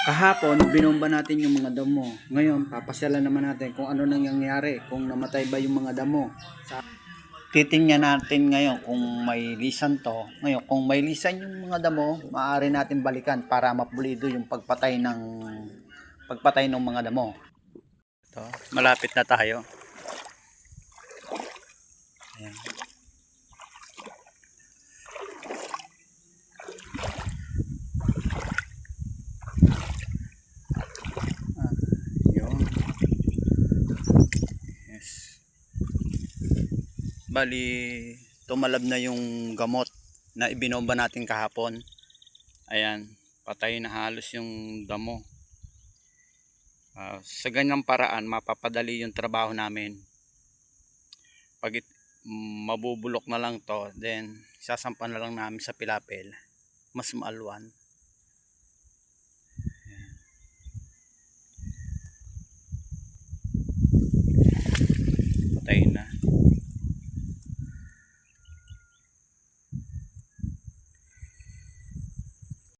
Kahapon, binomba natin yung mga damo. Ngayon, papasyalan naman natin kung ano nang nangyari, kung namatay ba yung mga damo. Titingnan natin ngayon kung may lisan to. Ngayon, kung may lisan yung mga damo, maaari natin balikan para mapulido yung pagpatay ng mga damo. Ito, malapit na tayo. Ayan. Yun. Yes. Bali, tumalab na yung gamot na ibinomba natin kahapon. Ayan, patay na halos yung damo. Sa ganyang paraan, mapapadali yung trabaho namin. Pag mabubulok na lang to, then sasampan na lang namin sa pilapil. Mas maalwan.